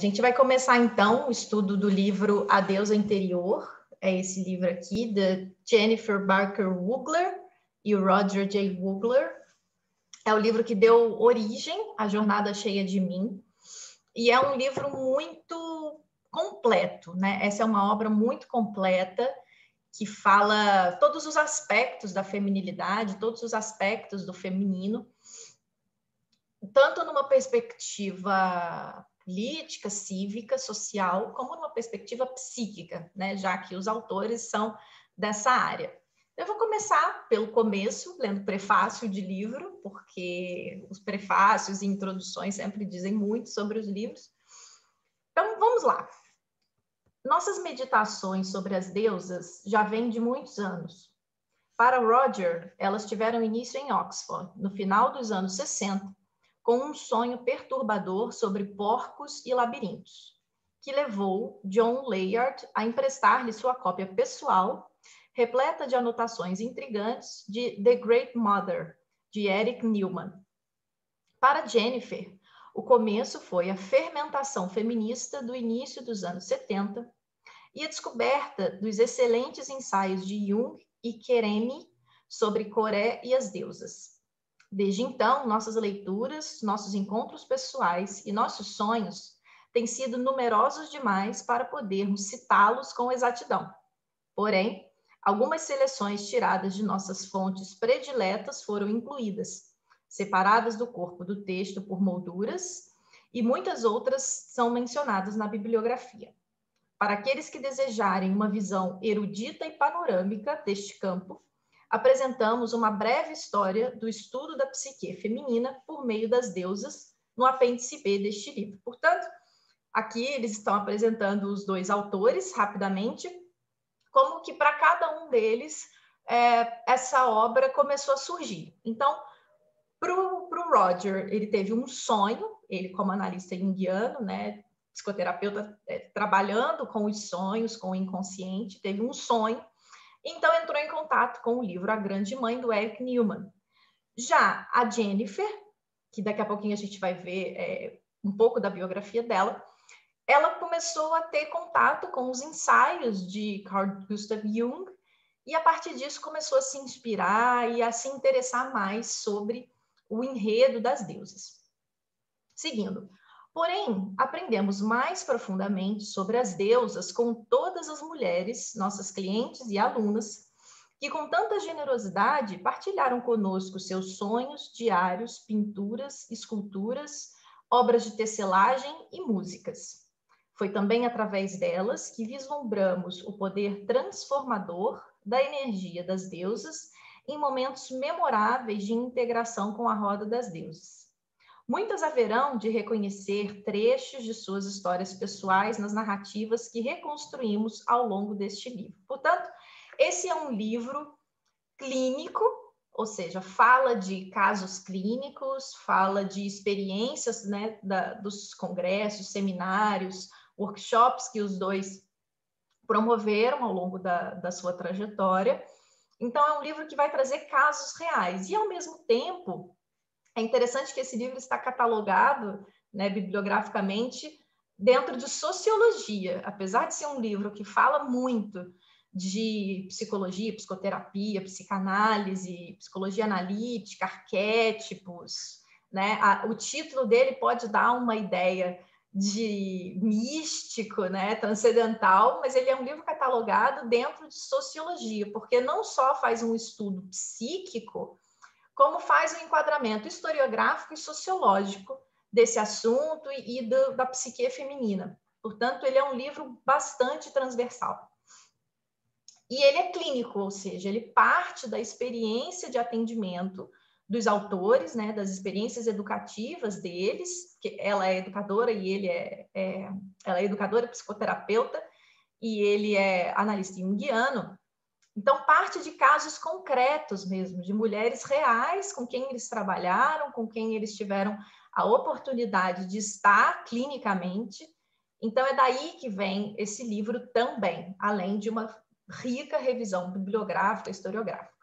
gente vai começar, então, o estudo do livro A Deusa Interior. É esse livro aqui, da Jennifer Barker Wugler e o Roger J. Wugler. É o livro que deu origem à Jornada Cheia de Mim. E é um livro muito completo, né? Essa é uma obra muito completa, que fala todos os aspectos da feminilidade, todos os aspectos do feminino, tanto numa perspectiva política, cívica, social, como numa perspectiva psíquica, né? Já que os autores são dessa área. Eu vou começar pelo começo, lendo o prefácio de livro, porque os prefácios e introduções sempre dizem muito sobre os livros. Então, vamos lá. Nossas meditações sobre as deusas já vêm de muitos anos. Para Roger, elas tiveram início em Oxford, no final dos anos 60, com um sonho perturbador sobre porcos e labirintos, que levou John Layard a emprestar-lhe sua cópia pessoal, repleta de anotações intrigantes, de The Great Mother, de Eric Newman. Para Jennifer, o começo foi a fermentação feminista do início dos anos 70 e a descoberta dos excelentes ensaios de Jung e Kerene sobre Coré e as deusas. Desde então, nossas leituras, nossos encontros pessoais e nossos sonhos têm sido numerosos demais para podermos citá-los com exatidão. Porém, algumas seleções tiradas de nossas fontes prediletas foram incluídas, separadas do corpo do texto por molduras, e muitas outras são mencionadas na bibliografia. Para aqueles que desejarem uma visão erudita e panorâmica deste campo, apresentamos uma breve história do estudo da psique feminina por meio das deusas no apêndice B deste livro. Portanto, aqui eles estão apresentando os dois autores rapidamente, como que para cada um deles essa obra começou a surgir. Então, para o Roger, ele teve um sonho, ele como analista junguiano, né, psicoterapeuta, trabalhando com os sonhos, com o inconsciente, teve um sonho, então entrou em contato com o livro A Grande Mãe, do Eric Newman. Já a Jennifer, que daqui a pouquinho a gente vai ver um pouco da biografia dela, ela começou a ter contato com os ensaios de Carl Gustav Jung e a partir disso começou a se inspirar e a se interessar mais sobre o enredo das deusas. Seguindo. Porém, aprendemos mais profundamente sobre as deusas com todas as mulheres, nossas clientes e alunas, que com tanta generosidade partilharam conosco seus sonhos, diários, pinturas, esculturas, obras de tecelagem e músicas. Foi também através delas que vislumbramos o poder transformador da energia das deusas em momentos memoráveis de integração com a roda das deusas. Muitas haverão de reconhecer trechos de suas histórias pessoais nas narrativas que reconstruímos ao longo deste livro. Portanto, esse é um livro clínico, ou seja, fala de casos clínicos, fala de experiências, né, dos congressos, seminários, workshops que os dois promoveram ao longo da sua trajetória. Então, é um livro que vai trazer casos reais. E, ao mesmo tempo, é interessante que esse livro está catalogado, né, bibliograficamente dentro de sociologia. Apesar de ser um livro que fala muito de psicologia, psicoterapia, psicanálise, psicologia analítica, arquétipos, né? O título dele pode dar uma ideia de místico, né, transcendental, mas ele é um livro catalogado dentro de sociologia, porque não só faz um estudo psíquico, como faz um enquadramento historiográfico e sociológico desse assunto e da psique feminina. Portanto, ele é um livro bastante transversal. E ele é clínico, ou seja, ele parte da experiência de atendimento dos autores, né, das experiências educativas deles, que ela é educadora e ele ela é educadora, psicoterapeuta, e ele é analista junguiano. Então, parte de casos concretos mesmo, de mulheres reais com quem eles trabalharam, com quem eles tiveram a oportunidade de estar clinicamente. Então, é daí que vem esse livro também, além de uma rica revisão bibliográfica, historiográfica.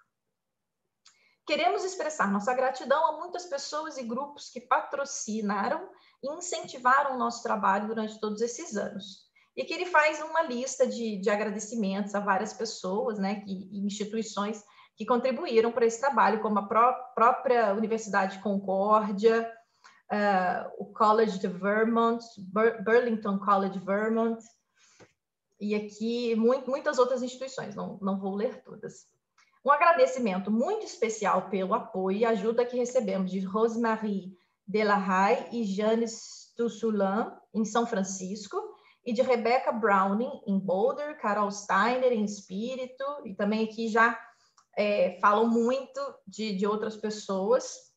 Queremos expressar nossa gratidão a muitas pessoas e grupos que patrocinaram e incentivaram o nosso trabalho durante todos esses anos. E aqui ele faz uma lista de agradecimentos a várias pessoas, né, e instituições que contribuíram para esse trabalho, como a própria Universidade de Concórdia, o College de Vermont, Burlington College, Vermont, e aqui muitas outras instituições, não vou ler todas. Um agradecimento muito especial pelo apoio e ajuda que recebemos de Rosemarie Delahaye e Janice Tussulan, em São Francisco, e de Rebecca Browning, em Boulder, Carol Steiner, em Espírito, e também aqui já falam muito de outras pessoas,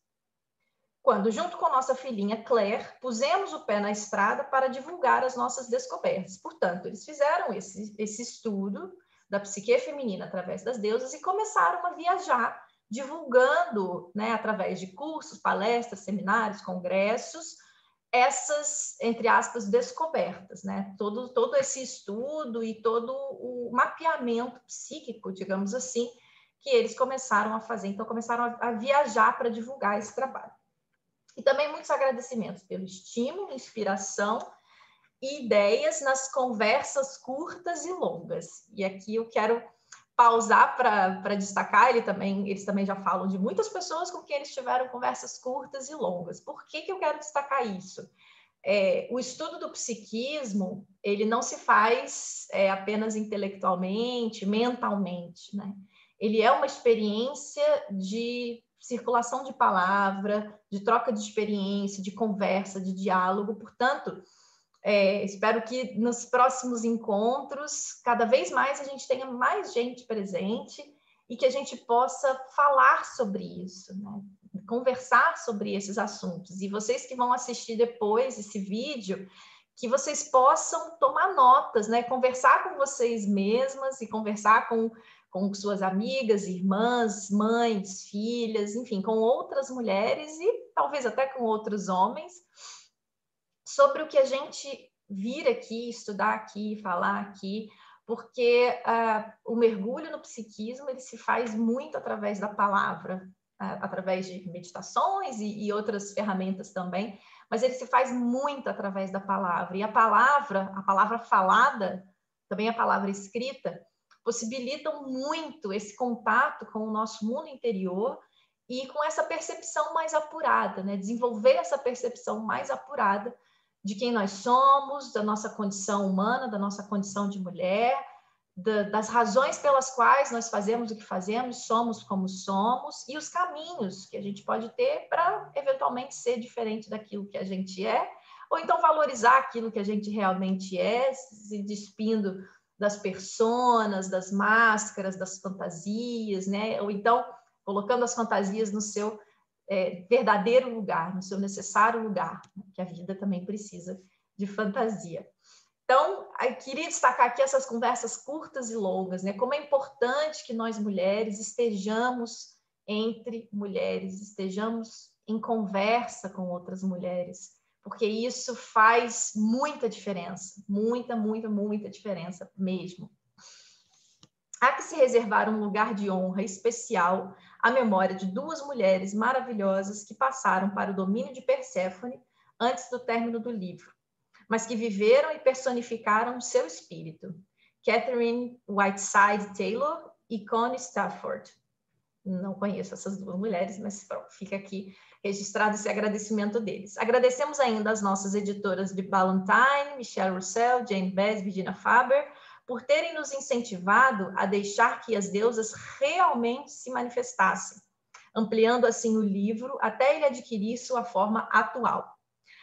quando, junto com nossa filhinha Claire, pusemos o pé na estrada para divulgar as nossas descobertas. Portanto, eles fizeram esse estudo da psique feminina através das deusas e começaram a viajar, divulgando, né, através de cursos, palestras, seminários, congressos, essas, entre aspas, descobertas, né? Todo esse estudo e todo o mapeamento psíquico, digamos assim, que eles começaram a fazer. Então, começaram a viajar para divulgar esse trabalho. E também muitos agradecimentos pelo estímulo, inspiração e ideias nas conversas curtas e longas. E aqui eu quero pausar para destacar, eles também já falam de muitas pessoas com quem eles tiveram conversas curtas e longas. Por que eu quero destacar isso? O estudo do psiquismo, ele não se faz apenas intelectualmente, mentalmente, né? Ele é uma experiência de circulação de palavra, de troca de experiência, de conversa, de diálogo. Portanto, espero que nos próximos encontros, cada vez mais a gente tenha mais gente presente e que a gente possa falar sobre isso, né? Conversar sobre esses assuntos. E vocês que vão assistir depois esse vídeo, que vocês possam tomar notas, né? Conversar com vocês mesmas e conversar com suas amigas, irmãs, mães, filhas, enfim, com outras mulheres e talvez até com outros homens, sobre o que a gente vir aqui, estudar aqui, falar aqui, porque o mergulho no psiquismo ele se faz muito através da palavra, através de meditações e outras ferramentas também, mas ele se faz muito através da palavra. E a palavra falada, também a palavra escrita, possibilitam muito esse contato com o nosso mundo interior e com essa percepção mais apurada, né? Desenvolver essa percepção mais apurada de quem nós somos, da nossa condição humana, da nossa condição de mulher, das razões pelas quais nós fazemos o que fazemos, somos como somos, e os caminhos que a gente pode ter para, eventualmente, ser diferente daquilo que a gente é, ou então valorizar aquilo que a gente realmente é, se despindo das personas, das máscaras, das fantasias, né? Ou então colocando as fantasias no seu verdadeiro lugar, no seu necessário lugar, né? Que a vida também precisa de fantasia. Então, eu queria destacar aqui essas conversas curtas e longas, né? Como é importante que nós mulheres estejamos entre mulheres, estejamos em conversa com outras mulheres, porque isso faz muita diferença, muita, muita, muita diferença mesmo. Há que se reservar um lugar de honra especial à memória de duas mulheres maravilhosas que passaram para o domínio de Perséfone antes do término do livro, mas que viveram e personificaram o seu espírito. Catherine Whiteside Taylor e Connie Stafford. Não conheço essas duas mulheres, mas pronto, fica aqui registrado esse agradecimento deles. Agradecemos ainda as nossas editoras de Ballantine, Michelle Russell, Jane Bass, Virginia Faber, por terem nos incentivado a deixar que as deusas realmente se manifestassem, ampliando assim o livro até ele adquirir sua forma atual.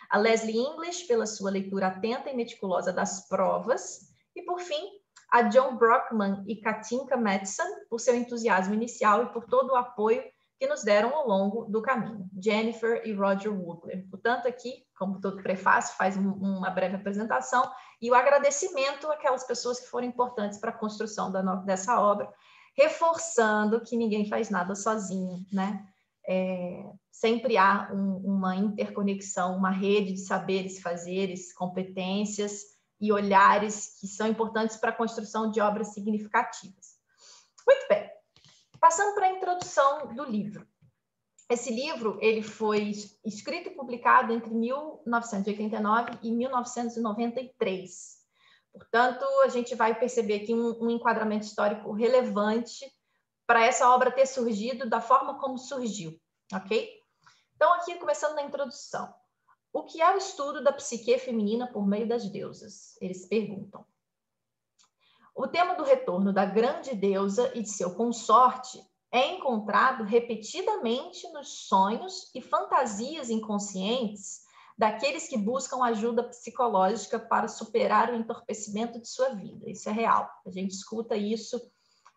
A Leslie English, pela sua leitura atenta e meticulosa das provas, e, por fim, a John Brockman e Katinka Madsen, por seu entusiasmo inicial e por todo o apoio que nos deram ao longo do caminho. Jennifer e Roger Woogler. Portanto, aqui, como todo prefácio, faz uma breve apresentação e o agradecimento àquelas pessoas que foram importantes para a construção dessa obra, reforçando que ninguém faz nada sozinho, né? Sempre há uma interconexão, uma rede de saberes, fazeres, competências e olhares que são importantes para a construção de obras significativas. Muito bem. Passando para a introdução do livro. Esse livro ele foi escrito e publicado entre 1989 e 1993. Portanto, a gente vai perceber aqui um enquadramento histórico relevante para essa obra ter surgido da forma como surgiu, ok? Então, aqui, começando na introdução. O que é o estudo da psique feminina por meio das deusas? Eles perguntam. O tema do retorno da grande deusa e de seu consorte é encontrado repetidamente nos sonhos e fantasias inconscientes daqueles que buscam ajuda psicológica para superar o entorpecimento de sua vida. Isso é real. A gente escuta isso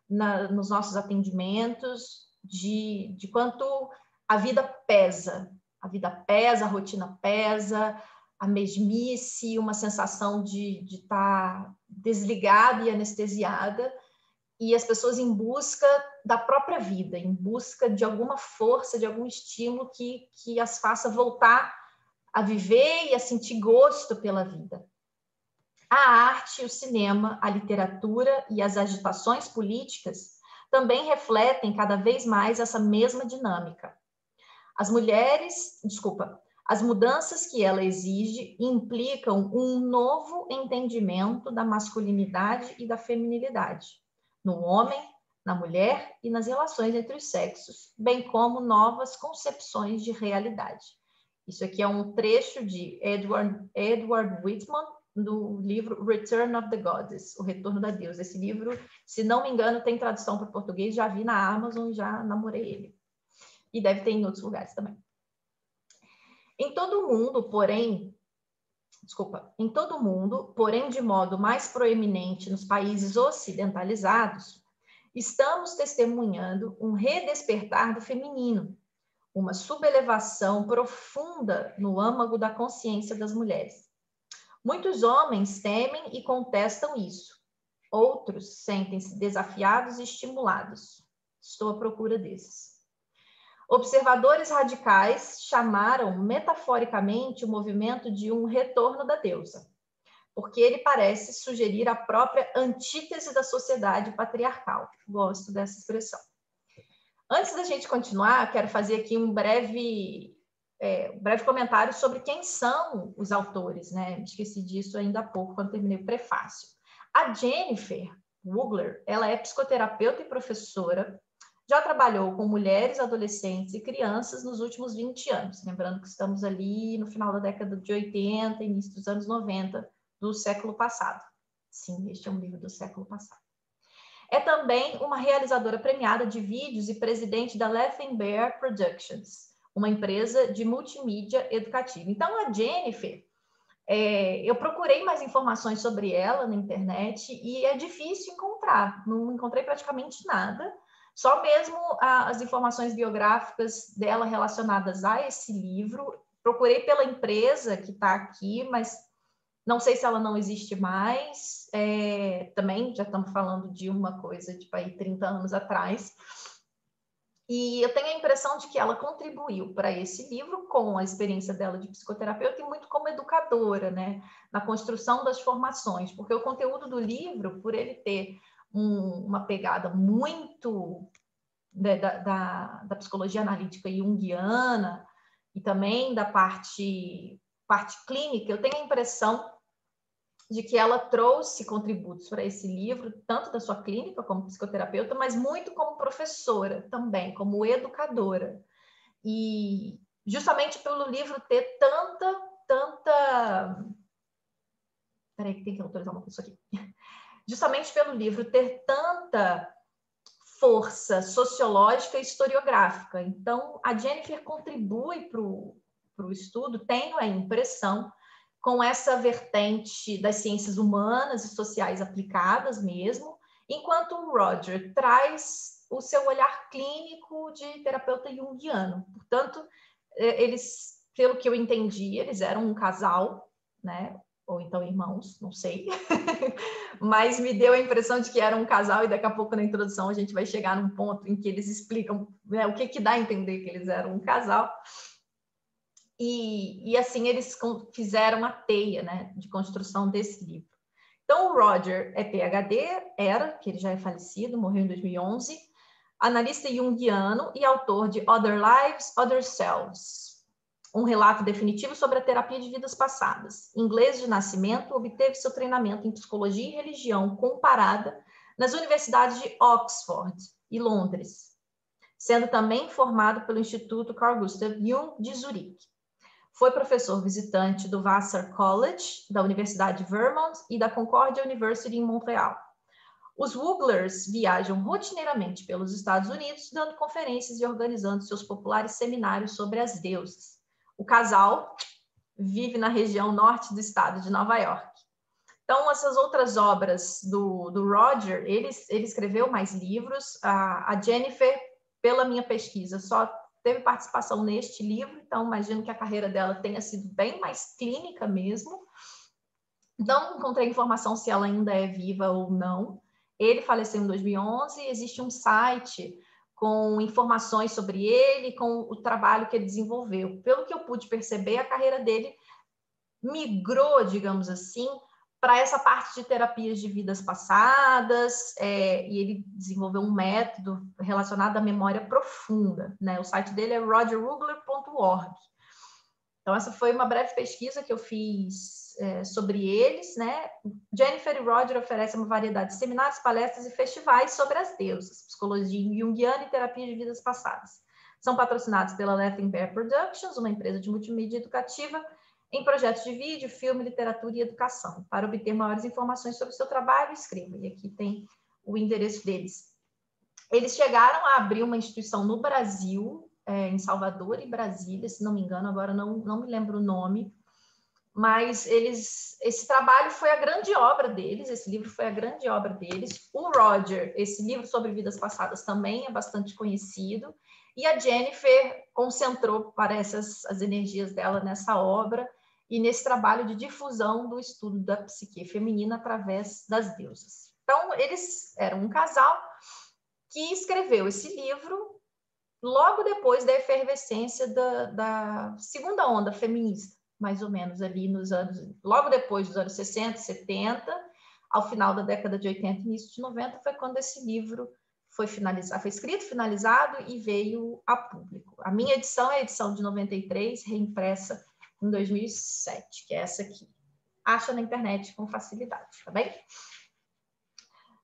nos nossos atendimentos, de quanto a vida pesa. A vida pesa, a rotina pesa, a mesmice, uma sensação de estar desligada e anestesiada, e as pessoas em busca da própria vida, em busca de alguma força, de algum estímulo que as faça voltar a viver e a sentir gosto pela vida. A arte, o cinema, a literatura e as agitações políticas também refletem cada vez mais essa mesma dinâmica. As mudanças que ela exige implicam um novo entendimento da masculinidade e da feminilidade, no homem, na mulher e nas relações entre os sexos, bem como novas concepções de realidade. Isso aqui é um trecho de Edward Whitman, do livro Return of the Goddess, O Retorno da Deusa. Esse livro, se não me engano, tem tradução para português, já vi na Amazon, já namorei ele. E deve ter em outros lugares também. Em todo o mundo, porém, de modo mais proeminente nos países ocidentalizados, estamos testemunhando um redespertar do feminino, uma subelevação profunda no âmago da consciência das mulheres. Muitos homens temem e contestam isso. Outros sentem-se desafiados e estimulados. Estou à procura desses. Observadores radicais chamaram metaforicamente o movimento de um retorno da deusa, porque ele parece sugerir a própria antítese da sociedade patriarcal. Gosto dessa expressão. Antes da gente continuar, quero fazer aqui um breve comentário sobre quem são os autores, né? Esqueci disso ainda há pouco, quando terminei o prefácio. A Jennifer Wugler, ela é psicoterapeuta e professora, já trabalhou com mulheres, adolescentes e crianças nos últimos 20 anos, lembrando que estamos ali no final da década de 80, início dos anos 90 do século passado. Sim, este é um livro do século passado. É também uma realizadora premiada de vídeos e presidente da Laughing Bear Productions, uma empresa de multimídia educativa. Então, a Jennifer, eu procurei mais informações sobre ela na internet e é difícil encontrar, não encontrei praticamente nada, só mesmo as informações biográficas dela relacionadas a esse livro. Procurei pela empresa que está aqui, mas não sei se ela não existe mais. Também já estamos falando de uma coisa tipo aí 30 anos atrás. E eu tenho a impressão de que ela contribuiu para esse livro com a experiência dela de psicoterapeuta e muito como educadora, né? Na construção das formações, porque o conteúdo do livro, por ele ter uma pegada muito da psicologia analítica junguiana e também da parte clínica, eu tenho a impressão de que ela trouxe contributos para esse livro, tanto da sua clínica como psicoterapeuta, mas muito como professora também, como educadora. E justamente pelo livro ter tanta... Peraí, que tem que autorizar uma coisa aqui. Justamente pelo livro ter tanta força sociológica e historiográfica. Então, a Jennifer contribui para o estudo, tenho a impressão, com essa vertente das ciências humanas e sociais aplicadas mesmo, enquanto o Roger traz o seu olhar clínico de terapeuta junguiano. Portanto, eles, pelo que eu entendi, eles eram um casal, né? Ou então irmãos, não sei, mas me deu a impressão de que era um casal, e daqui a pouco na introdução a gente vai chegar num ponto em que eles explicam, né, o que dá a entender que eles eram um casal, e assim eles fizeram a teia, né, de construção desse livro. Então o Roger é PhD, que ele já é falecido, morreu em 2011, analista junguiano e autor de Other Lives, Other Selves, um relato definitivo sobre a terapia de vidas passadas. Inglês de nascimento, obteve seu treinamento em psicologia e religião comparada nas universidades de Oxford e Londres, sendo também formado pelo Instituto Carl Gustav Jung de Zurique. Foi professor visitante do Vassar College, da Universidade de Vermont e da Concordia University em Montreal. Os Wuglers viajam rotineiramente pelos Estados Unidos, dando conferências e organizando seus populares seminários sobre as deusas. O casal vive na região norte do estado de Nova York. Então, essas outras obras do Roger, ele escreveu mais livros. A Jennifer, pela minha pesquisa, só teve participação neste livro, então imagino que a carreira dela tenha sido bem mais clínica mesmo. Não encontrei informação se ela ainda é viva ou não. Ele faleceu em 2011, existe um site com informações sobre ele, com o trabalho que ele desenvolveu. Pelo que eu pude perceber, a carreira dele migrou, digamos assim, para essa parte de terapias de vidas passadas, e ele desenvolveu um método relacionado à memória profunda, né? O site dele é rogerwoogler.org. Então, essa foi uma breve pesquisa que eu fiz sobre eles, né? Jennifer e Roger oferecem uma variedade de seminários, palestras e festivais sobre as deusas, psicologia junguiana e terapia de vidas passadas. São patrocinados pela Laughing Bear Productions, uma empresa de multimídia educativa, em projetos de vídeo, filme, literatura e educação. Para obter maiores informações sobre o seu trabalho, escreva. E aqui tem o endereço deles. Eles chegaram a abrir uma instituição no Brasil, em Salvador e Brasília, se não me engano, agora não me lembro o nome, mas esse trabalho foi a grande obra deles, esse livro foi a grande obra deles. O Roger, esse livro sobre vidas passadas também é bastante conhecido, e a Jennifer concentrou, parece, as energias dela nessa obra e nesse trabalho de difusão do estudo da psique feminina através das deusas. Então, eles eram um casal que escreveu esse livro logo depois da efervescência da segunda onda feminista, mais ou menos ali logo depois dos anos 60, 70, ao final da década de 80, início de 90, foi quando esse livro foi finalizado, foi escrito, finalizado e veio a público. A minha edição é a edição de 93, reimpressa em 2007, que é essa aqui. Acha na internet com facilidade, tá bem?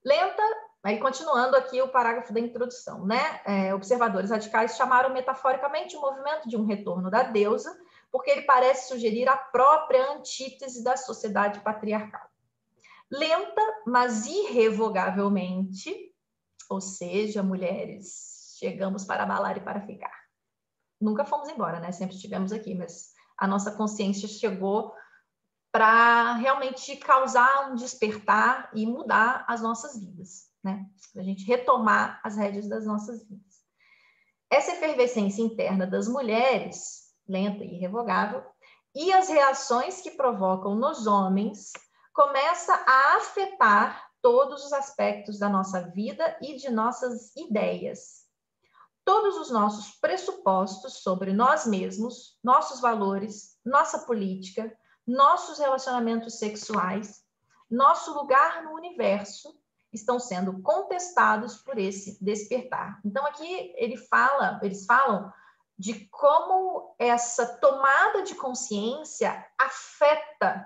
Lenta, aí continuando aqui o parágrafo da introdução, né? Observadores radicais chamaram metaforicamente o movimento de um retorno da deusa, porque ele parece sugerir a própria antítese da sociedade patriarcal. Lenta, mas irrevogavelmente, ou seja, mulheres, chegamos para abalar e para ficar. Nunca fomos embora, né? Sempre estivemos aqui, mas a nossa consciência chegou para realmente causar um despertar e mudar as nossas vidas, né? Para a gente retomar as rédeas das nossas vidas. Essa efervescência interna das mulheres, lenta e irrevogável, e as reações que provocam nos homens, começa a afetar todos os aspectos da nossa vida e de nossas ideias. Todos os nossos pressupostos sobre nós mesmos, nossos valores, nossa política, nossos relacionamentos sexuais, nosso lugar no universo, estão sendo contestados por esse despertar. Então, aqui eles falam de como essa tomada de consciência afeta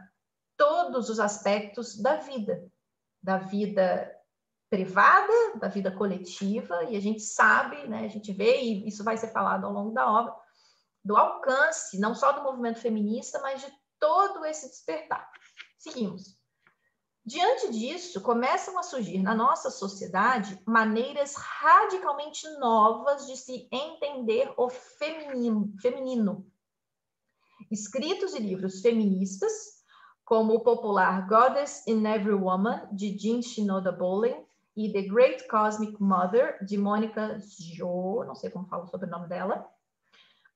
todos os aspectos da vida privada, da vida coletiva, e a gente sabe, né, a gente vê, e isso vai ser falado ao longo da obra, do alcance, não só do movimento feminista, mas de todo esse despertar. Seguimos. Diante disso, começam a surgir na nossa sociedade maneiras radicalmente novas de se entender o feminino. Escritos e livros feministas, como o popular Goddess in Every Woman, de Jean Shinoda Bolen, e The Great Cosmic Mother, de Mônica Jo, não sei como falo sobre o nome dela,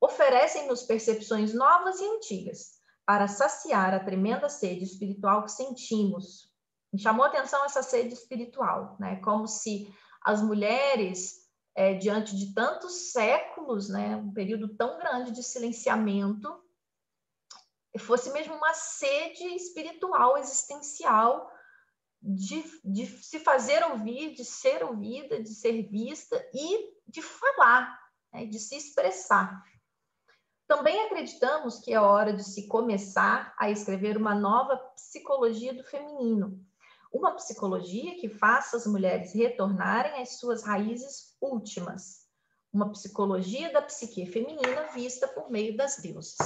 oferecem-nos percepções novas e antigas para saciar a tremenda sede espiritual que sentimos. Me chamou a atenção essa sede espiritual, né? Como se as mulheres, diante de tantos séculos, né, um período tão grande de silenciamento, fosse mesmo uma sede espiritual, existencial, de se fazer ouvir, de ser ouvida, de ser vista e de falar, né, de se expressar. Também acreditamos que é hora de se começar a escrever uma nova psicologia do feminino, uma psicologia que faça as mulheres retornarem às suas raízes últimas, uma psicologia da psique feminina vista por meio das deusas.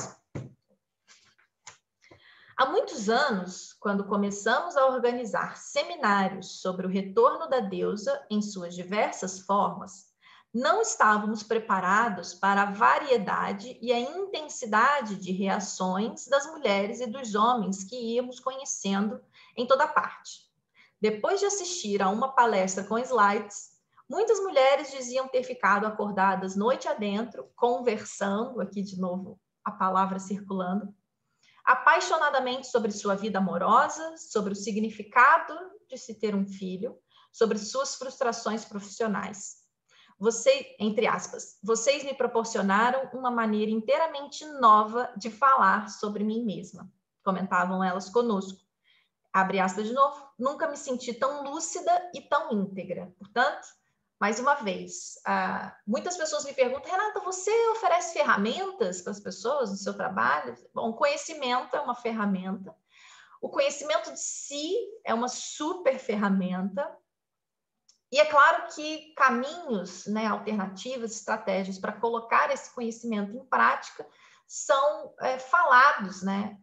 Há muitos anos, quando começamos a organizar seminários sobre o retorno da deusa em suas diversas formas, não estávamos preparados para a variedade e a intensidade de reações das mulheres e dos homens que íamos conhecendo em toda parte. Depois de assistir a uma palestra com slides, muitas mulheres diziam ter ficado acordadas noite adentro, conversando, aqui de novo a palavra circulando, apaixonadamente sobre sua vida amorosa, sobre o significado de se ter um filho, sobre suas frustrações profissionais. Entre aspas, vocês me proporcionaram uma maneira inteiramente nova de falar sobre mim mesma, comentavam elas conosco. Abre aspas de novo, nunca me senti tão lúcida e tão íntegra. Portanto, mais uma vez, muitas pessoas me perguntam, Renata, você oferece ferramentas para as pessoas no seu trabalho? Bom, o conhecimento é uma ferramenta. O conhecimento de si é uma super ferramenta. E é claro que caminhos, né, alternativas, estratégias para colocar esse conhecimento em prática são falados, né,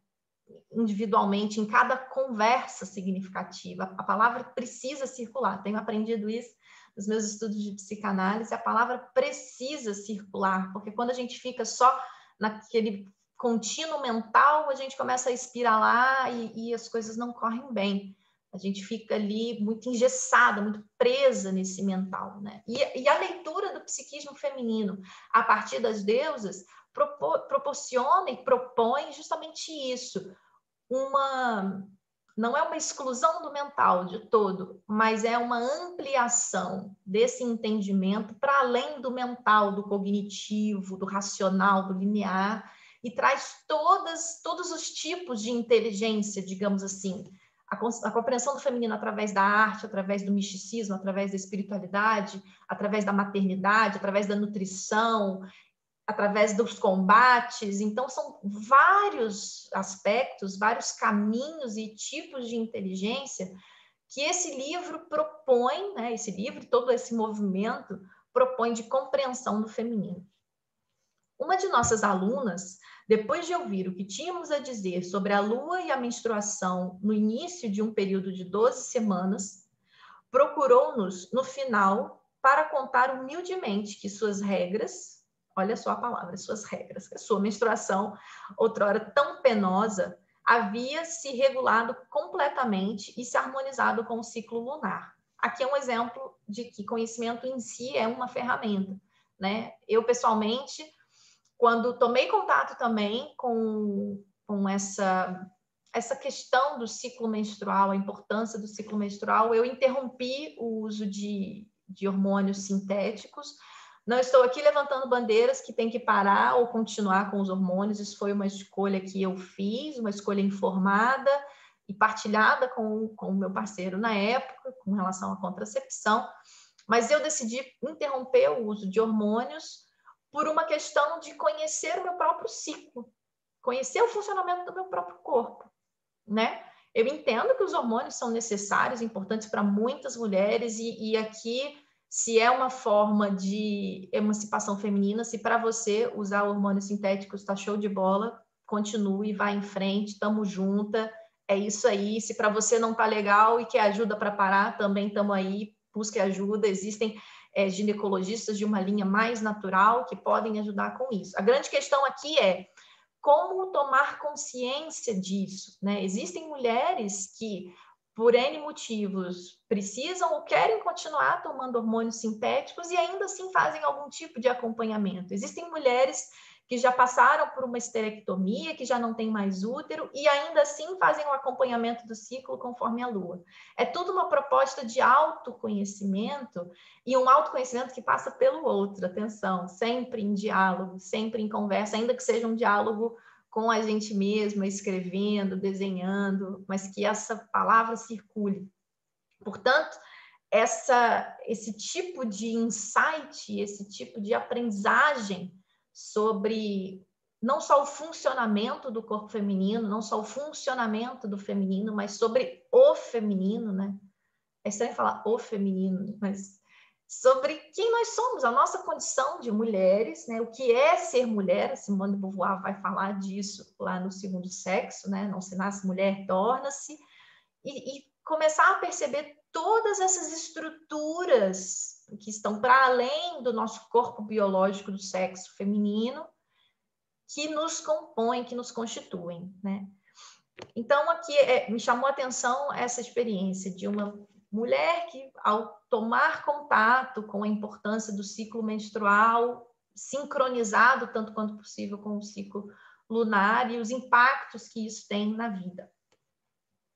individualmente, em cada conversa significativa. A palavra precisa circular. Tenho aprendido isso nos meus estudos de psicanálise. A palavra precisa circular, porque quando a gente fica só naquele contínuo mental, a gente começa a espiralar e as coisas não correm bem. A gente fica ali muito engessada, muito presa nesse mental, né? E a leitura do psiquismo feminino a partir das deusas proporciona e propõe justamente isso. Não é uma exclusão do mental de todo, mas é uma ampliação desse entendimento para além do mental, do cognitivo, do racional, do linear, e traz todos os tipos de inteligência, digamos assim, a compreensão do feminino através da arte, através do misticismo, através da espiritualidade, através da maternidade, através da nutrição, através dos combates. Então, são vários aspectos, vários caminhos e tipos de inteligência que esse livro propõe, né? Esse livro, todo esse movimento, propõe de compreensão do feminino. Uma de nossas alunas, depois de ouvir o que tínhamos a dizer sobre a lua e a menstruação no início de um período de 12 semanas, procurou-nos no final para contar humildemente que suas regras, olha só a palavra, suas regras, que a sua menstruação, outrora tão penosa, havia se regulado completamente e se harmonizado com o ciclo lunar. Aqui é um exemplo de que conhecimento em si é uma ferramenta, né? Eu, pessoalmente, quando tomei contato também com essa questão do ciclo menstrual, a importância do ciclo menstrual, eu interrompi o uso de hormônios sintéticos. Não estou aqui levantando bandeiras que tem que parar ou continuar com os hormônios, isso foi uma escolha que eu fiz, uma escolha informada e partilhada com o meu parceiro na época, com relação à contracepção, mas eu decidi interromper o uso de hormônios por uma questão de conhecer o meu próprio ciclo, conhecer o funcionamento do meu próprio corpo, né? Eu entendo que os hormônios são necessários, importantes para muitas mulheres, e aqui, se é uma forma de emancipação feminina, se para você usar hormônios sintéticos está show de bola, continue, vai em frente, estamos juntas, é isso aí. Se para você não está legal e quer ajuda para parar, também estamos aí, busque ajuda, existem ginecologistas de uma linha mais natural que podem ajudar com isso. A grande questão aqui é como tomar consciência disso, né? Existem mulheres que, por N motivos, precisam ou querem continuar tomando hormônios sintéticos e ainda assim fazem algum tipo de acompanhamento. Existem mulheres que já passaram por uma esterectomia, que já não tem mais útero e ainda assim fazem o acompanhamento do ciclo conforme a lua. É tudo uma proposta de autoconhecimento e um autoconhecimento que passa pelo outro, atenção, sempre em diálogo, sempre em conversa, ainda que seja um diálogo com a gente mesma, escrevendo, desenhando, mas que essa palavra circule. Portanto, esse tipo de insight, esse tipo de aprendizagem sobre não só o funcionamento do corpo feminino, não só o funcionamento do feminino, mas sobre o feminino, né? É estranho falar o feminino, mas sobre quem nós somos, a nossa condição de mulheres, né? O que é ser mulher. A Simone de Beauvoir vai falar disso lá no Segundo Sexo, né? Não se nasce mulher, torna-se. E começar a perceber todas essas estruturas que estão para além do nosso corpo biológico do sexo feminino, que nos compõem, que nos constituem, né? Então, aqui me chamou a atenção essa experiência de uma mulher que, ao tomar contato com a importância do ciclo menstrual, sincronizado tanto quanto possível com o ciclo lunar e os impactos que isso tem na vida.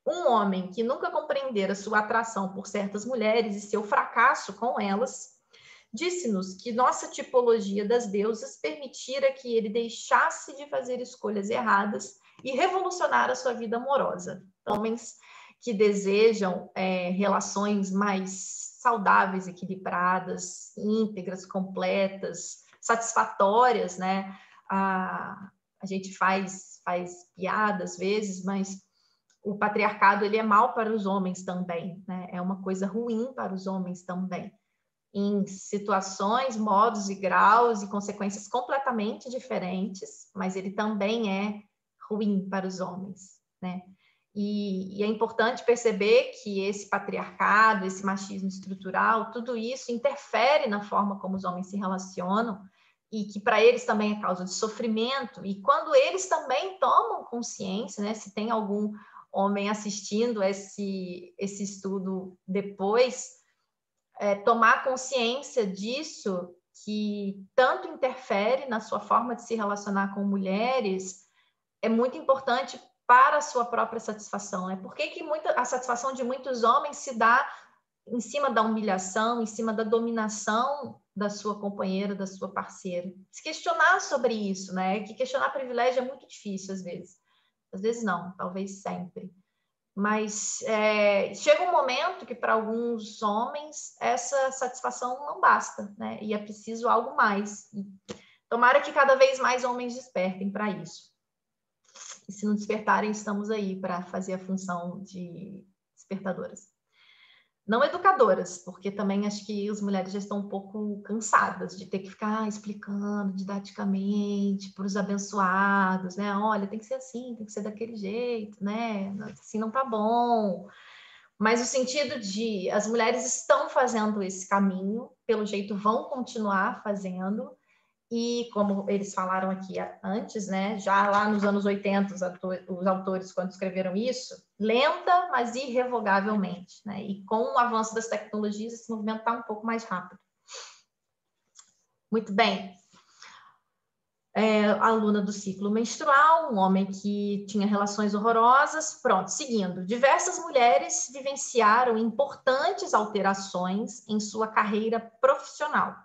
Um homem que nunca compreendera sua atração por certas mulheres e seu fracasso com elas, disse-nos que nossa tipologia das deusas permitira que ele deixasse de fazer escolhas erradas e revolucionar a sua vida amorosa. Homens que desejam relações mais saudáveis, equilibradas, íntegras, completas, satisfatórias, né? A gente faz piada às vezes, mas o patriarcado ele é mau para os homens também, né? É uma coisa ruim para os homens também, em situações, modos e graus e consequências completamente diferentes, mas ele também é ruim para os homens, né? E é importante perceber que esse patriarcado, esse machismo estrutural, tudo isso interfere na forma como os homens se relacionam e que para eles também é causa de sofrimento. E quando eles também tomam consciência, né? Se tem algum homem assistindo esse estudo depois, tomar consciência disso, que tanto interfere na sua forma de se relacionar com mulheres, é muito importante para a sua própria satisfação, né? Por que a satisfação de muitos homens se dá em cima da humilhação, em cima da dominação da sua companheira, da sua parceira? Se questionar sobre isso, né? Que questionar privilégio é muito difícil às vezes. Às vezes não, talvez sempre. Mas chega um momento que, para alguns homens, essa satisfação não basta, né? E é preciso algo mais. E tomara que cada vez mais homens despertem para isso. E se não despertarem, estamos aí para fazer a função de despertadoras. Não educadoras, porque também acho que as mulheres já estão um pouco cansadas de ter que ficar explicando didaticamente para os abençoados, né? Olha, tem que ser assim, tem que ser daquele jeito, né? Assim não tá bom. Mas o sentido de as mulheres estão fazendo esse caminho, pelo jeito vão continuar fazendo, e como eles falaram aqui antes, né, já lá nos anos 80, os autores, quando escreveram isso, lenta, mas irrevogavelmente, né? E com o avanço das tecnologias, esse movimento está um pouco mais rápido. Muito bem. Aluna do ciclo menstrual, um homem que tinha relações horrorosas. Pronto, seguindo. Diversas mulheres vivenciaram importantes alterações em sua carreira profissional,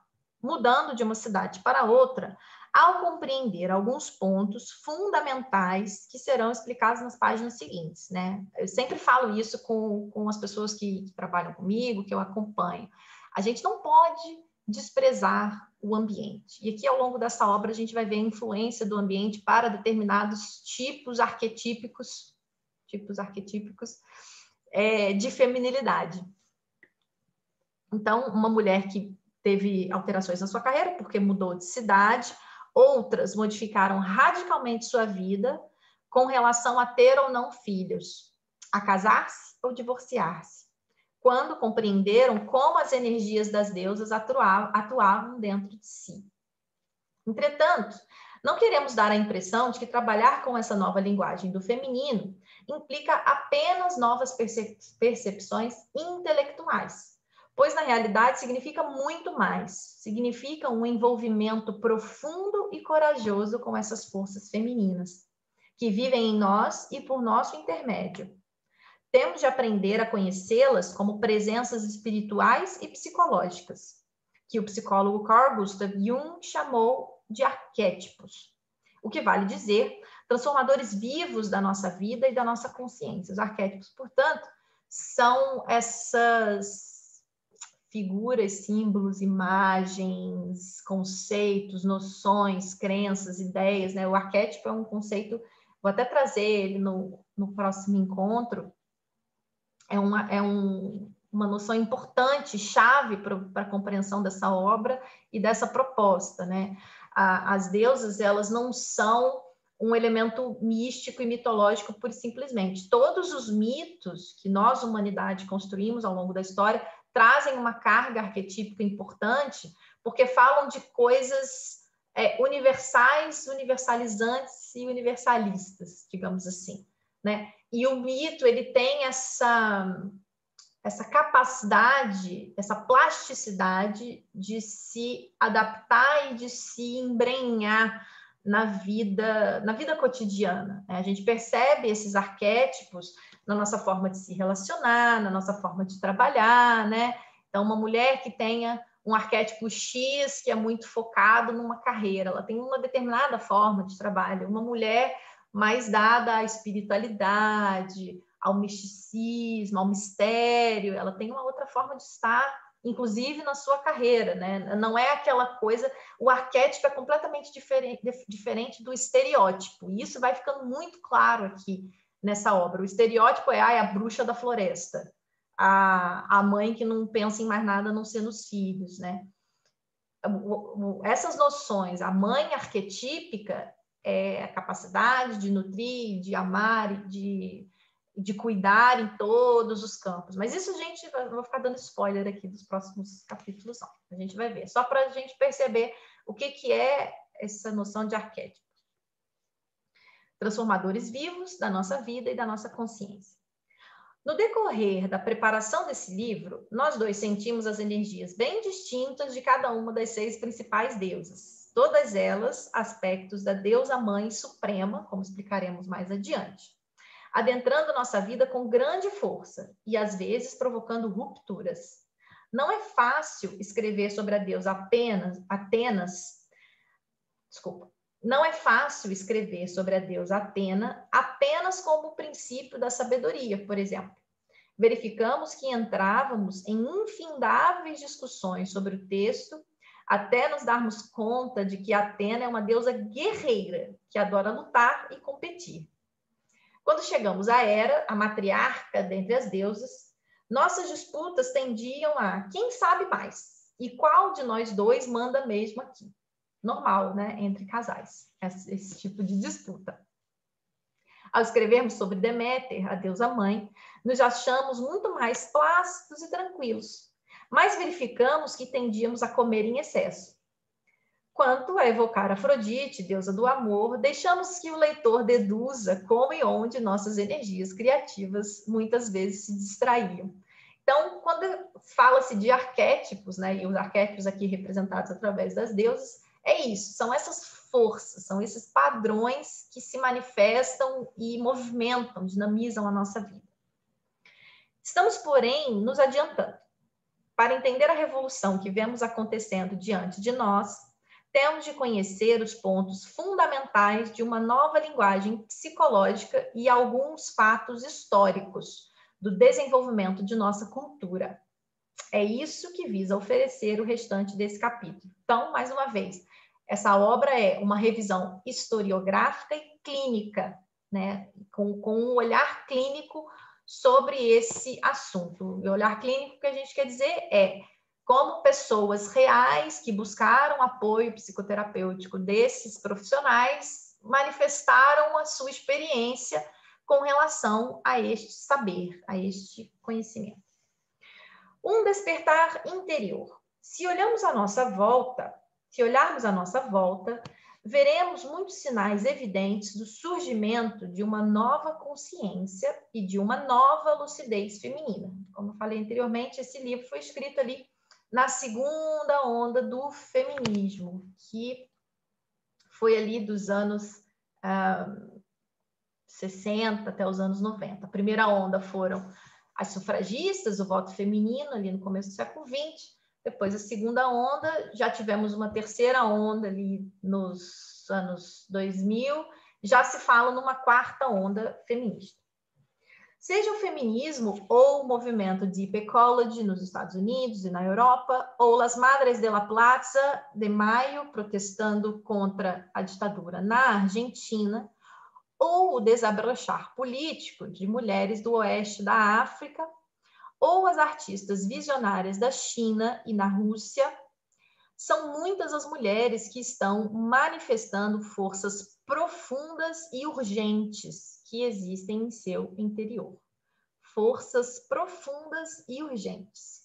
mudando de uma cidade para outra, ao compreender alguns pontos fundamentais que serão explicados nas páginas seguintes, né? Eu sempre falo isso com as pessoas que trabalham comigo, que eu acompanho. A gente não pode desprezar o ambiente. E aqui, ao longo dessa obra, a gente vai ver a influência do ambiente para determinados tipos arquetípicos de feminilidade. Então, uma mulher que teve alterações na sua carreira porque mudou de cidade, outras modificaram radicalmente sua vida com relação a ter ou não filhos, a casar-se ou divorciar-se, quando compreenderam como as energias das deusas atuavam dentro de si. Entretanto, não queremos dar a impressão de que trabalhar com essa nova linguagem do feminino implica apenas novas percepções intelectuais, pois na realidade significa muito mais, significa um envolvimento profundo e corajoso com essas forças femininas, que vivem em nós e por nosso intermédio. Temos de aprender a conhecê-las como presenças espirituais e psicológicas, que o psicólogo Carl Gustav Jung chamou de arquétipos. O que vale dizer, transformadores vivos da nossa vida e da nossa consciência. Os arquétipos, portanto, são essas figuras, símbolos, imagens, conceitos, noções, crenças, ideias, né? O arquétipo é um conceito, vou até trazer ele no próximo encontro, é uma noção importante, chave para a compreensão dessa obra e dessa proposta, né? As deusas, elas não são um elemento místico e mitológico pura e simplesmente. Todos os mitos que nós, humanidade, construímos ao longo da história trazem uma carga arquetípica importante, porque falam de coisas universais, universalizantes e universalistas, digamos assim, né? E o mito, ele tem essa capacidade, essa plasticidade de se adaptar e de se embrenhar na vida cotidiana, né? A gente percebe esses arquétipos na nossa forma de se relacionar, na nossa forma de trabalhar, né? Então, uma mulher que tenha um arquétipo X, que é muito focado numa carreira, ela tem uma determinada forma de trabalho. Uma mulher mais dada à espiritualidade, ao misticismo, ao mistério, ela tem uma outra forma de estar, inclusive na sua carreira, né? Não é aquela coisa, o arquétipo é completamente diferente do estereótipo, e isso vai ficando muito claro aqui nessa obra. O estereótipo é a bruxa da floresta, a mãe que não pensa em mais nada a não ser nos filhos, né? Essas noções, a mãe arquetípica é a capacidade de nutrir, de amar e de cuidar em todos os campos. Mas isso, gente, eu vou ficar dando spoiler aqui dos próximos capítulos, não. A gente vai ver. Só para a gente perceber o que é essa noção de arquétipo. Transformadores vivos da nossa vida e da nossa consciência. No decorrer da preparação desse livro, nós dois sentimos as energias bem distintas de cada uma das 6 principais deusas. Todas elas aspectos da deusa mãe suprema, como explicaremos mais adiante, adentrando nossa vida com grande força e, às vezes, provocando rupturas. Não é fácil escrever sobre a deusa Não é fácil escrever sobre a deusa Atena apenas como o princípio da sabedoria, por exemplo. Verificamos que entrávamos em infindáveis discussões sobre o texto, até nos darmos conta de que Atena é uma deusa guerreira, que adora lutar e competir. Quando chegamos a Hera, a matriarca dentre as deusas, nossas disputas tendiam a quem sabe mais e qual de nós dois manda mesmo aqui. Normal, né? Entre casais, esse tipo de disputa. Ao escrevermos sobre Deméter, a deusa mãe, nos achamos muito mais plácidos e tranquilos, mas verificamos que tendíamos a comer em excesso. Quanto a evocar Afrodite, deusa do amor, deixamos que o leitor deduza como e onde nossas energias criativas muitas vezes se distraíam. Então, quando fala-se de arquétipos, né, e os arquétipos aqui representados através das deusas, é isso, são essas forças, são esses padrões que se manifestam e movimentam, dinamizam a nossa vida. Estamos, porém, nos adiantando. Para entender a revolução que vemos acontecendo diante de nós, temos de conhecer os pontos fundamentais de uma nova linguagem psicológica e alguns fatos históricos do desenvolvimento de nossa cultura. É isso que visa oferecer o restante desse capítulo. Então, mais uma vez, essa obra é uma revisão historiográfica e clínica, né? Com um olhar clínico sobre esse assunto. O olhar clínico que a gente quer dizer é como pessoas reais que buscaram apoio psicoterapêutico desses profissionais manifestaram a sua experiência com relação a este saber, a este conhecimento. Um despertar interior. Se olharmos à nossa volta, veremos muitos sinais evidentes do surgimento de uma nova consciência e de uma nova lucidez feminina. Como eu falei anteriormente, esse livro foi escrito ali na segunda onda do feminismo, que foi ali dos anos 60 até os anos 90. A primeira onda foram as sufragistas, o voto feminino, ali no começo do século XX. Depois, a segunda onda, já tivemos uma terceira onda ali nos anos 2000, já se fala numa quarta onda feminista. Seja o feminismo ou o movimento Deep Ecology nos Estados Unidos e na Europa, ou Las Madres de la Plaza de Mayo protestando contra a ditadura na Argentina, ou o desabrochar político de mulheres do oeste da África, ou as artistas visionárias da China e na Rússia, são muitas as mulheres que estão manifestando forças profundas e urgentes que existem em seu interior. Forças profundas e urgentes.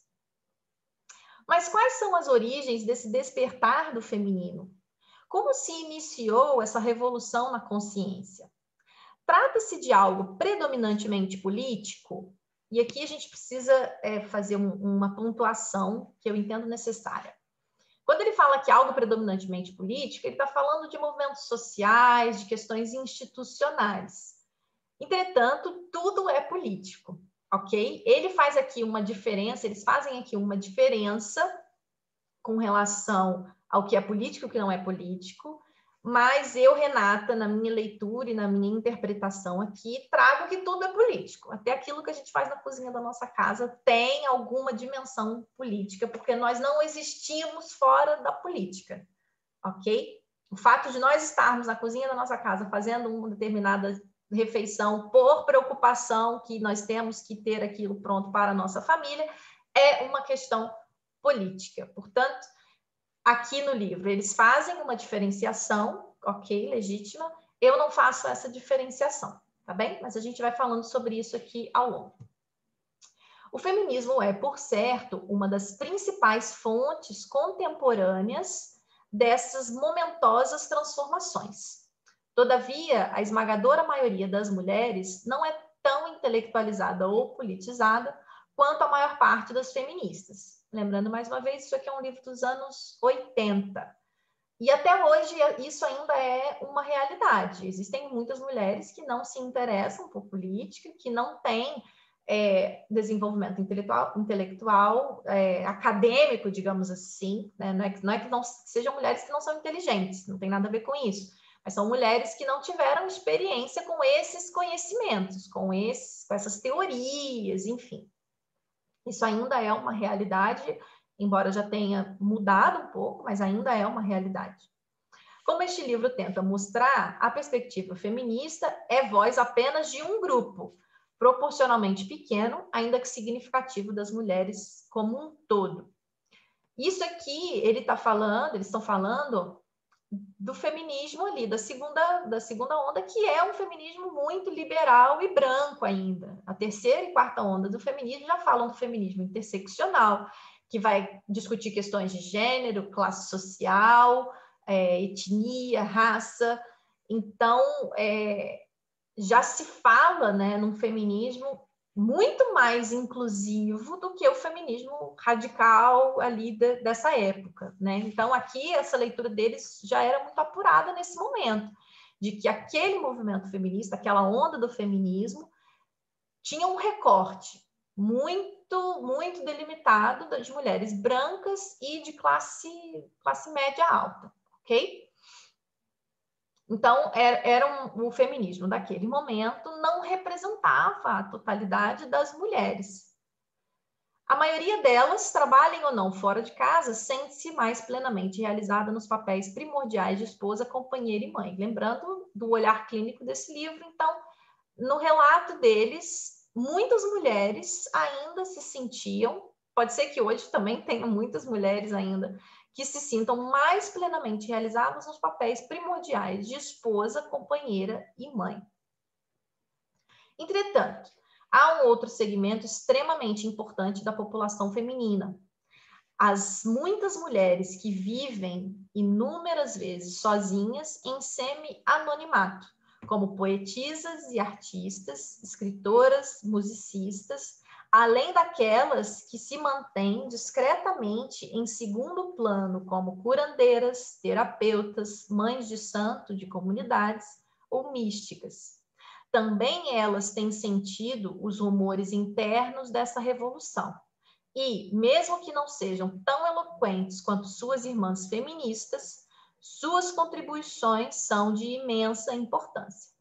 Mas quais são as origens desse despertar do feminino? Como se iniciou essa revolução na consciência? Trata-se de algo predominantemente político? E aqui a gente precisa fazer uma pontuação que eu entendo necessária. Quando ele fala que é algo predominantemente político, ele está falando de movimentos sociais, de questões institucionais. Entretanto, tudo é político, ok? Ele faz aqui uma diferença, eles fazem aqui uma diferença com relação ao que é político e o que não é político, mas eu, Renata, na minha leitura e na minha interpretação aqui, trago que tudo é político. Até aquilo que a gente faz na cozinha da nossa casa tem alguma dimensão política, porque nós não existimos fora da política, ok? O fato de nós estarmos na cozinha da nossa casa fazendo uma determinada refeição por preocupação que nós temos que ter aquilo pronto para a nossa família é uma questão política. Portanto, aqui no livro, eles fazem uma diferenciação, ok, legítima. Eu não faço essa diferenciação, tá bem? Mas a gente vai falando sobre isso aqui ao longo. O feminismo é, por certo, uma das principais fontes contemporâneas dessas momentosas transformações. Todavia, a esmagadora maioria das mulheres não é tão intelectualizada ou politizada quanto a maior parte das feministas. Lembrando, mais uma vez, isso aqui é um livro dos anos 80. E até hoje isso ainda é uma realidade. Existem muitas mulheres que não se interessam por política, que não têm desenvolvimento intelectual acadêmico, digamos assim. Né? Não é que não sejam mulheres que não são inteligentes, não tem nada a ver com isso. Mas são mulheres que não tiveram experiência com esses conhecimentos, com essas teorias, enfim. Isso ainda é uma realidade, embora já tenha mudado um pouco, mas ainda é uma realidade. Como este livro tenta mostrar, a perspectiva feminista é voz apenas de um grupo, proporcionalmente pequeno, ainda que significativo, das mulheres como um todo. Isso aqui, eles estão falando do feminismo ali, da segunda onda, que é um feminismo muito liberal e branco ainda. A terceira e quarta onda do feminismo já falam do feminismo interseccional, que vai discutir questões de gênero, classe social, etnia, raça. Então, já se fala, né, num feminismo muito mais inclusivo do que o feminismo radical ali dessa época, né? Então, aqui, essa leitura deles já era muito apurada nesse momento, de que aquele movimento feminista, aquela onda do feminismo, tinha um recorte muito, muito delimitado de mulheres brancas e de classe média alta, ok? Então, o feminismo daquele momento não representava a totalidade das mulheres. A maioria delas, trabalhem ou não fora de casa, sente-se mais plenamente realizada nos papéis primordiais de esposa, companheira e mãe. Lembrando do olhar clínico desse livro, então, no relato deles, muitas mulheres ainda se sentiam, pode ser que hoje também tenha muitas mulheres ainda, que se sintam mais plenamente realizadas nos papéis primordiais de esposa, companheira e mãe. Entretanto, há um outro segmento extremamente importante da população feminina. As muitas mulheres que vivem inúmeras vezes sozinhas em semi-anonimato, como poetisas e artistas, escritoras, musicistas, além daquelas que se mantêm discretamente em segundo plano, como curandeiras, terapeutas, mães de santo de comunidades ou místicas. Também elas têm sentido os rumores internos dessa revolução. E, mesmo que não sejam tão eloquentes quanto suas irmãs feministas, suas contribuições são de imensa importância.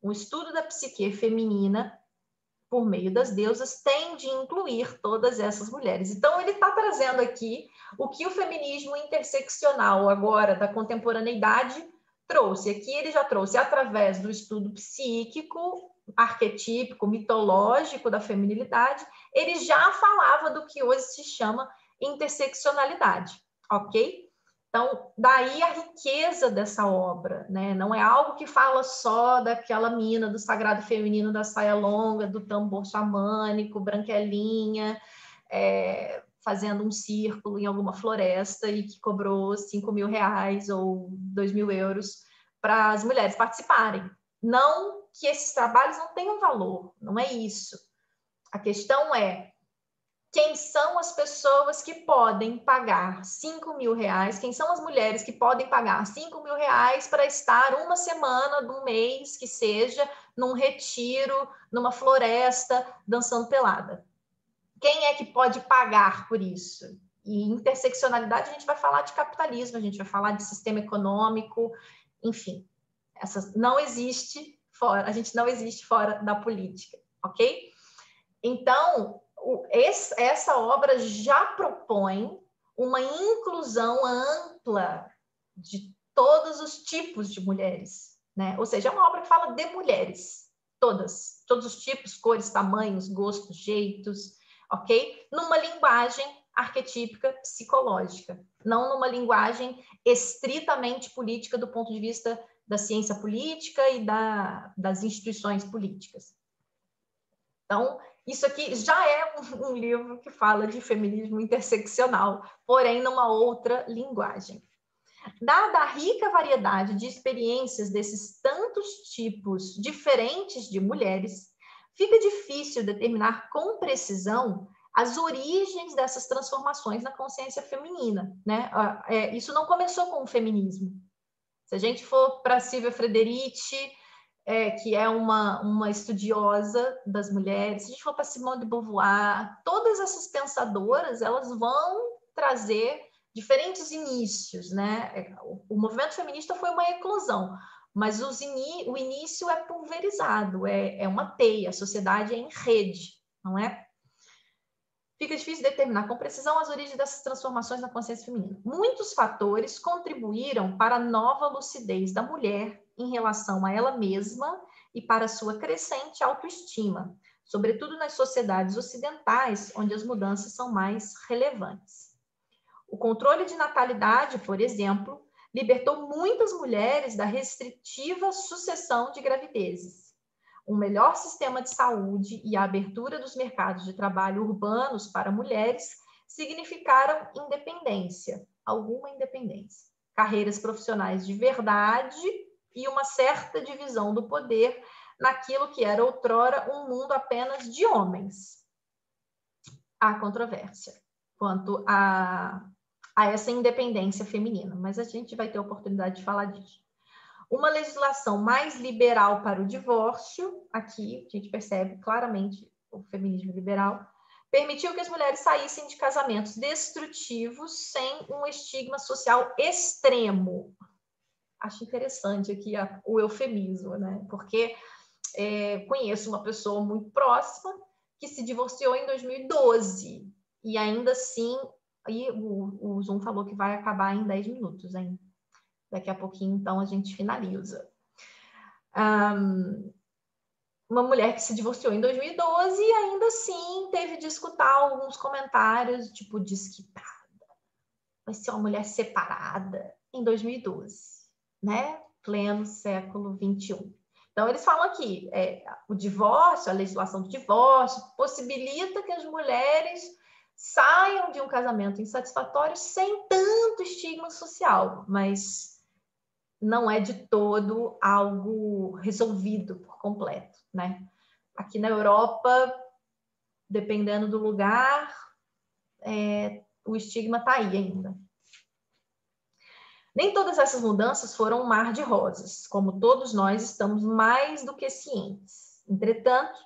Um estudo da psique feminina por meio das deusas, tem de incluir todas essas mulheres. Então, ele está trazendo aqui o que o feminismo interseccional agora da contemporaneidade trouxe. Aqui ele já trouxe através do estudo psíquico, arquetípico, mitológico da feminilidade, ele já falava do que hoje se chama interseccionalidade, ok? Então, daí a riqueza dessa obra, né? Não é algo que fala só daquela mina do sagrado feminino da saia longa, do tambor xamânico, branquelinha, fazendo um círculo em alguma floresta e que cobrou 5 mil reais ou 2 mil euros para as mulheres participarem. Não que esses trabalhos não tenham valor, não é isso. A questão é quem são as pessoas que podem pagar 5 mil reais, quem são as mulheres que podem pagar 5 mil reais para estar uma semana do mês, que seja, num retiro, numa floresta, dançando pelada. Quem é que pode pagar por isso? E interseccionalidade, a gente vai falar de capitalismo, a gente vai falar de sistema econômico, enfim, não existe fora, a gente não existe fora da política, ok? Então, essa obra já propõe uma inclusão ampla de todos os tipos de mulheres, né? Ou seja, é uma obra que fala de mulheres, todos os tipos, cores, tamanhos, gostos, jeitos, ok? Numa linguagem arquetípica psicológica, não numa linguagem estritamente política do ponto de vista da ciência política e das instituições políticas. Então, isso aqui já é um livro que fala de feminismo interseccional, porém numa outra linguagem. Dada a rica variedade de experiências desses tantos tipos diferentes de mulheres, fica difícil determinar com precisão as origens dessas transformações na consciência feminina, né? Isso não começou com o feminismo. Se a gente for para Silvia Frederici, que é uma estudiosa das mulheres, se a gente for para Simone de Beauvoir, todas essas pensadoras, elas vão trazer diferentes inícios, né? O movimento feminista foi uma eclosão, mas o início é pulverizado, é uma teia, a sociedade é em rede, não é? Fica difícil determinar com precisão as origens dessas transformações na consciência feminina. Muitos fatores contribuíram para a nova lucidez da mulher em relação a ela mesma e para a sua crescente autoestima, sobretudo nas sociedades ocidentais, onde as mudanças são mais relevantes. O controle de natalidade, por exemplo, libertou muitas mulheres da restritiva sucessão de gravidezes. Um melhor sistema de saúde e a abertura dos mercados de trabalho urbanos para mulheres significaram independência, alguma independência, carreiras profissionais de verdade e uma certa divisão do poder naquilo que era outrora um mundo apenas de homens. Há controvérsia quanto a essa independência feminina, mas a gente vai ter oportunidade de falar disso. Uma legislação mais liberal para o divórcio, aqui a gente percebe claramente o feminismo liberal, permitiu que as mulheres saíssem de casamentos destrutivos sem um estigma social extremo. Acho interessante aqui o eufemismo, né? Porque conheço uma pessoa muito próxima que se divorciou em 2012 e ainda assim, aí o Zoom falou que vai acabar em 10 minutos ainda. Daqui a pouquinho, então, a gente finaliza. Uma mulher que se divorciou em 2012 e ainda assim teve de escutar alguns comentários, tipo, desquitada. Vai ser uma mulher separada em 2012, né? Pleno século XXI. Então, eles falam aqui, o divórcio, a legislação do divórcio, possibilita que as mulheres saiam de um casamento insatisfatório sem tanto estigma social, mas não é de todo algo resolvido por completo, né? Aqui na Europa, dependendo do lugar, o estigma está aí ainda. Nem todas essas mudanças foram um mar de rosas, como todos nós estamos mais do que cientes. Entretanto,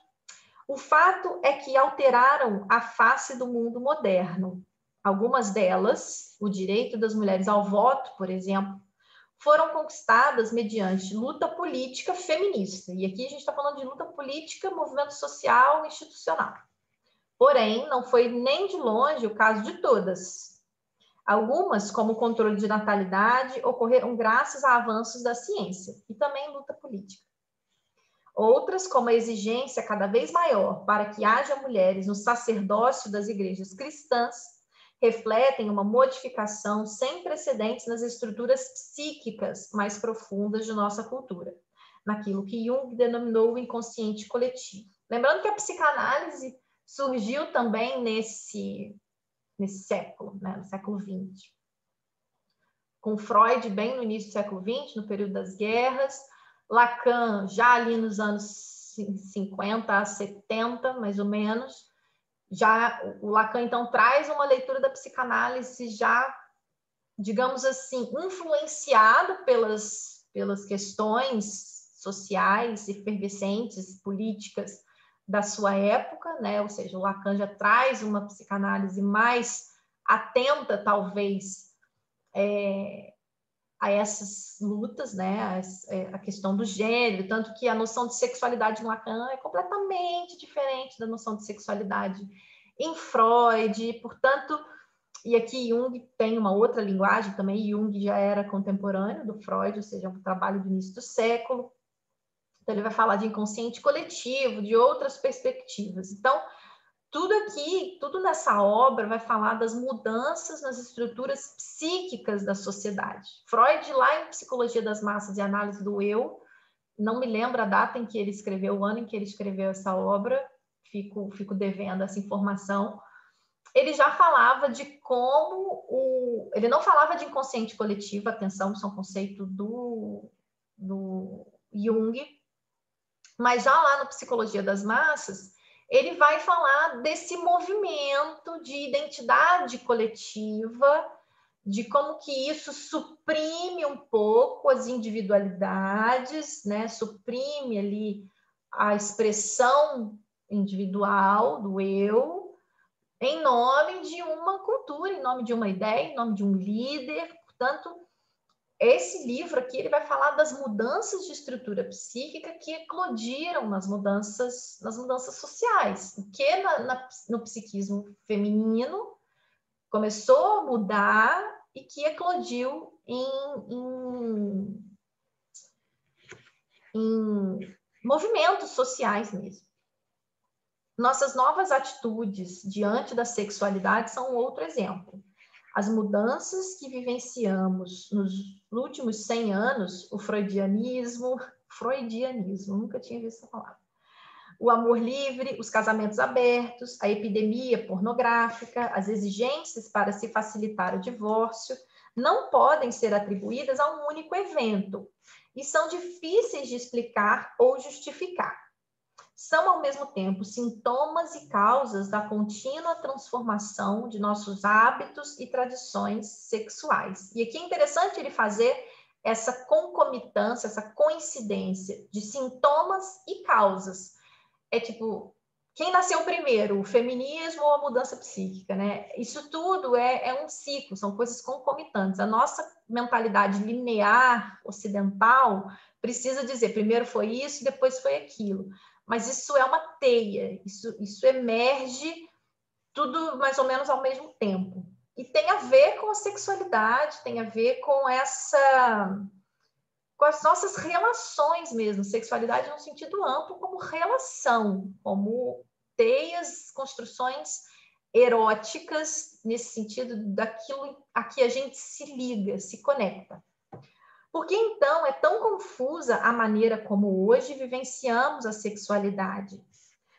o fato é que alteraram a face do mundo moderno. Algumas delas, o direito das mulheres ao voto, por exemplo, foram conquistadas mediante luta política feminista. E aqui a gente está falando de luta política, movimento social, institucional. Porém, não foi nem de longe o caso de todas. Algumas, como o controle de natalidade, ocorreram graças a avanços da ciência e também luta política. Outras, como a exigência cada vez maior para que haja mulheres no sacerdócio das igrejas cristãs, refletem uma modificação sem precedentes nas estruturas psíquicas mais profundas de nossa cultura, naquilo que Jung denominou o inconsciente coletivo. Lembrando que a psicanálise surgiu também nesse século, né, no século XX. Com Freud bem no início do século XX, no período das guerras, Lacan já ali nos anos 50 a 70, mais ou menos. Já o Lacan, então, traz uma leitura da psicanálise já, digamos assim, influenciado pelas questões sociais, efervescentes, políticas da sua época, né? Ou seja, o Lacan já traz uma psicanálise mais atenta, talvez, a essas lutas, né? A questão do gênero, tanto que a noção de sexualidade em Lacan é completamente diferente da noção de sexualidade em Freud, portanto, e aqui Jung tem uma outra linguagem também. Jung já era contemporâneo do Freud, ou seja, um trabalho do início do século. Então, ele vai falar de inconsciente coletivo, de outras perspectivas. Então, tudo aqui, tudo nessa obra vai falar das mudanças nas estruturas psíquicas da sociedade. Freud, lá em Psicologia das Massas e Análise do Eu, não me lembro a data em que ele escreveu, o ano em que ele escreveu essa obra, fico devendo essa informação. Ele já falava de como ele não falava de inconsciente coletivo, atenção, isso é um conceito do Jung, mas já lá no Psicologia das Massas, ele vai falar desse movimento de identidade coletiva, de como que isso suprime um pouco as individualidades, né? Suprime ali a expressão individual do eu, em nome de uma cultura, em nome de uma ideia, em nome de um líder. Portanto, esse livro aqui ele vai falar das mudanças de estrutura psíquica que eclodiram nas mudanças sociais, o que no psiquismo feminino começou a mudar e que eclodiu em movimentos sociais mesmo. Nossas novas atitudes diante da sexualidade são outro exemplo. As mudanças que vivenciamos nos últimos 100 anos, o freudianismo, nunca tinha visto essa palavra, o amor livre, os casamentos abertos, a epidemia pornográfica, as exigências para se facilitar o divórcio, não podem ser atribuídas a um único evento e são difíceis de explicar ou justificar. São, ao mesmo tempo, sintomas e causas da contínua transformação de nossos hábitos e tradições sexuais. E aqui é interessante ele fazer essa concomitância, essa coincidência de sintomas e causas. É tipo, quem nasceu primeiro, o feminismo ou a mudança psíquica, né? Isso tudo é um ciclo, são coisas concomitantes. A nossa mentalidade linear, ocidental, precisa dizer, primeiro foi isso, depois foi aquilo. Mas isso é uma teia, isso emerge tudo mais ou menos ao mesmo tempo. E tem a ver com a sexualidade, tem a ver com as nossas relações mesmo, sexualidade no sentido amplo, como relação, como teias, construções eróticas, nesse sentido daquilo a que a gente se liga, se conecta. Por que, então, é tão confusa a maneira como hoje vivenciamos a sexualidade?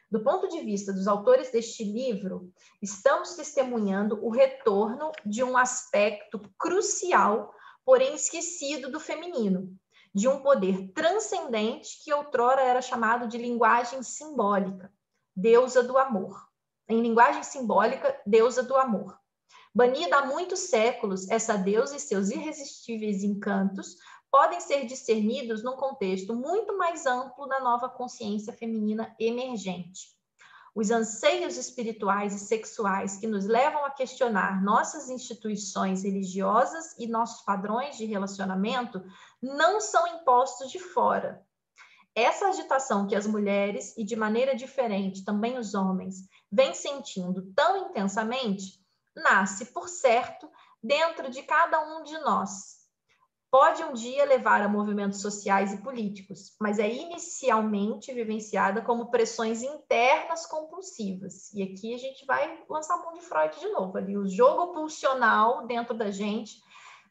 Do ponto de vista dos autores deste livro, estamos testemunhando o retorno de um aspecto crucial, porém esquecido do feminino, de um poder transcendente que outrora era chamado de linguagem simbólica, deusa do amor. Em linguagem simbólica, deusa do amor. Banida há muitos séculos, essa deusa e seus irresistíveis encantos podem ser discernidos num contexto muito mais amplo da nova consciência feminina emergente. Os anseios espirituais e sexuais que nos levam a questionar nossas instituições religiosas e nossos padrões de relacionamento não são impostos de fora. Essa agitação que as mulheres, e de maneira diferente também os homens, vêm sentindo tão intensamente, nasce, por certo, dentro de cada um de nós. Pode um dia levar a movimentos sociais e políticos, mas é inicialmente vivenciada como pressões internas compulsivas. E aqui a gente vai lançar a mão de Freud de novo. Ali, o jogo pulsional dentro da gente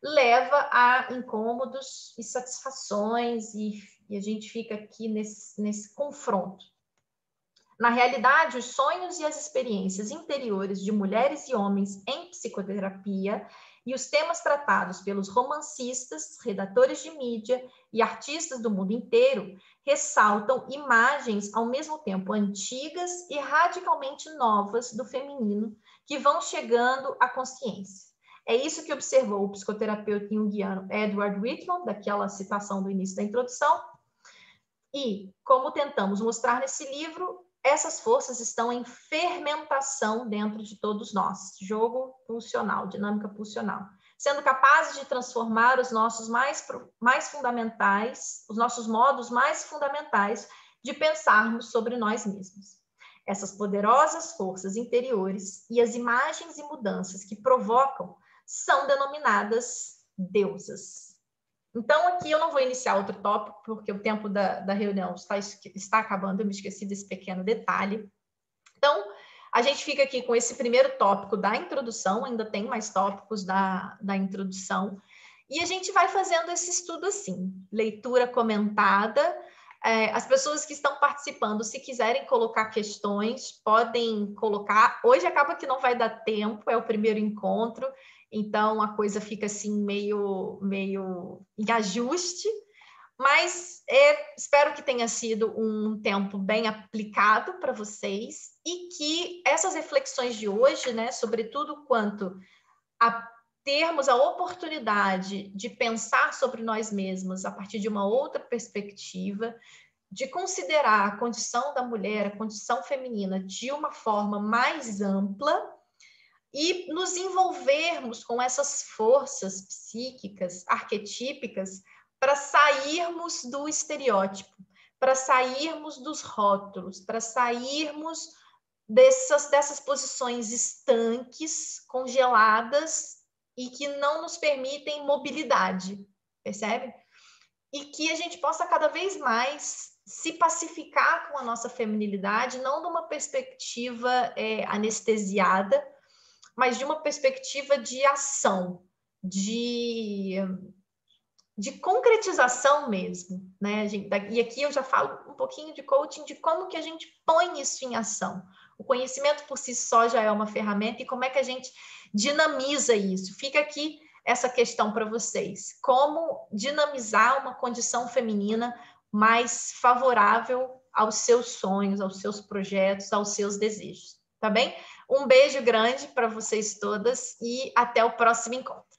leva a incômodos e satisfações, e a gente fica aqui nesse confronto. Na realidade, os sonhos e as experiências interiores de mulheres e homens em psicoterapia e os temas tratados pelos romancistas, redatores de mídia e artistas do mundo inteiro ressaltam imagens ao mesmo tempo antigas e radicalmente novas do feminino que vão chegando à consciência. É isso que observou o psicoterapeuta junguiano Edward Whitman, daquela citação do início da introdução, e, como tentamos mostrar nesse livro, essas forças estão em fermentação dentro de todos nós, jogo pulsional, dinâmica pulsional, sendo capazes de transformar os nossos mais fundamentais, os nossos modos mais fundamentais de pensarmos sobre nós mesmos. Essas poderosas forças interiores e as imagens e mudanças que provocam são denominadas deusas. Então, aqui eu não vou iniciar outro tópico, porque o tempo da reunião está acabando, eu me esqueci desse pequeno detalhe. Então, a gente fica aqui com esse primeiro tópico da introdução, ainda tem mais tópicos da introdução, e a gente vai fazendo esse estudo assim, leitura comentada. As pessoas que estão participando, se quiserem colocar questões, podem colocar. Hoje acaba que não vai dar tempo, é o primeiro encontro, então a coisa fica assim meio em ajuste, mas espero que tenha sido um tempo bem aplicado para vocês e que essas reflexões de hoje, né, sobretudo quanto a termos a oportunidade de pensar sobre nós mesmos a partir de uma outra perspectiva, de considerar a condição da mulher, a condição feminina de uma forma mais ampla e nos envolvermos com essas forças psíquicas, arquetípicas, para sairmos do estereótipo, para sairmos dos rótulos, para sairmos dessas posições estanques, congeladas e que não nos permitem mobilidade, percebe? E que a gente possa cada vez mais se pacificar com a nossa feminilidade, não numa perspectiva anestesiada, mas de uma perspectiva de ação, de concretização mesmo, né? E aqui eu já falo um pouquinho de coaching, de como que a gente põe isso em ação. O conhecimento por si só já é uma ferramenta, e como é que a gente dinamiza isso? Fica aqui essa questão para vocês. Como dinamizar uma condição feminina mais favorável aos seus sonhos, aos seus projetos, aos seus desejos, tá bem? Um beijo grande para vocês todas e até o próximo encontro.